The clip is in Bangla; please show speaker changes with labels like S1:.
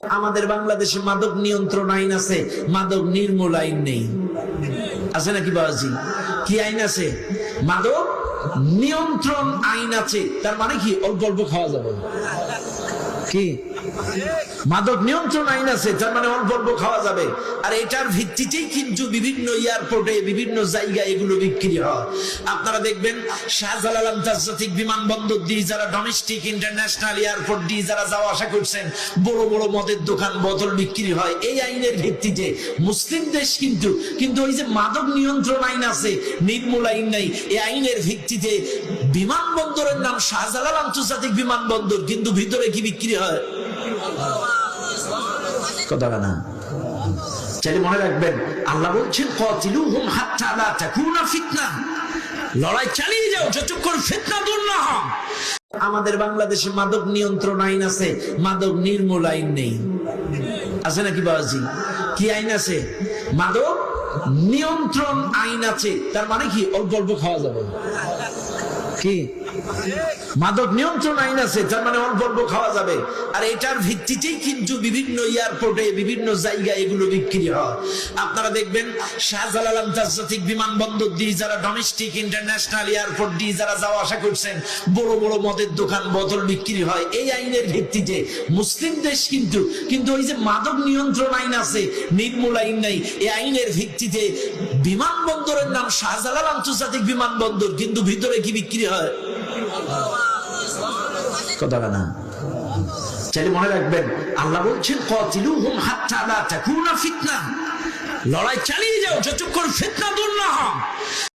S1: আমাদের বাংলাদেশে মাদক নিয়ন্ত্রণ আইন আছে, মাদক নির্মূল আইন নেই। আছে নাকি বাবাজি? কি আইন আছে? মাদক নিয়ন্ত্রণ আইন আছে। তার মানে কি? অল্প অল্প খাওয়া যাবে। কি মাদক নিয়ন্ত্রণ আইন আছে, তার মানে অল্প অল্প খাওয়া যাবে। আর এটার ভিত্তিতেই কিন্তু বিভিন্ন এয়ারপোর্টে বিভিন্ন জায়গায় এগুলো বিক্রি হয়। আপনারা দেখবেন শাহজালাল আন্তর্জাতিক বিমানবন্দর দিয়ে যারা ডোমেস্টিক ইন্টারন্যাশনাল এয়ারপোর্ট দিয়ে যারা যাওয়া আসা করছেন, বড় বড় মদের দোকান বোতল বিক্রি হয় এই আইনের ভিত্তিতে। মুসলিম দেশ কিন্তু ওই যে মাদক নিয়ন্ত্রণ আইন আছে, নির্মূল আইন নাই। এই আইনের ভিত্তিতে বিমানবন্দরের নাম শাহজালাল আন্তর্জাতিক বিমানবন্দর, কিন্তু ভিতরে কি বিক্রি হয়? কথা না। চাইলে মনে রাখবেন, আল্লাহ বলছেন কাতিলুহুম হাত্তা লা তাকুনা ফিতনা, লড়াই চালিয়ে যাও যতক্ষণ ফিতনা দূর না হয়। আমাদের বাংলাদেশে মাদক নিয়ন্ত্রণ আইন আছে, মাদক নির্মূল আইন নেই। আছে নাকি বাবাজি? কি আইন আছে? মাদক নিয়ন্ত্রণ আইন আছে। তার মানে কি? অল্প অল্প খাওয়া যাবে। কি মাদক নিয়ন্ত্রণ আইন আছে, তার মানে অল্প অল্প খাওয়া যাবে। আর এটার ভিত্তিতেই কিন্তু বিভিন্ন এয়ারপোর্টে বিভিন্ন জায়গায় এগুলো বিক্রি হয়। আপনারা দেখবেন শাহজালাল আন্তর্জাতিক বিমানবন্দর দিয়ে যারা ডোমেস্টিক ইন্টারন্যাশনাল এয়ারপোর্ট দিয়ে যারা যাওয়া আসা করছেন, বড় বড় মদের দোকান বোতল বিক্রি হয় এই আইনের ভিত্তিতে। মুসলিম দেশ কিন্তু ওই যে মাদক নিয়ন্ত্রণ আইন আছে, নির্মূল আইন নাই। এই আইনের ভিত্তিতে বিমানবন্দরের নাম শাহজালাল আন্তর্জাতিক বিমানবন্দর, কিন্তু ভিতরে কি বিক্রি হয়? কথা না। চাইলে মনে রাখবেন, আল্লাহ বলছেন কাতিলুহুম হাত্তা লা তাকুনা ফিতনা, লড়াই চালিয়ে যাও যতক্ষণ ফিতনা দূর না হয়।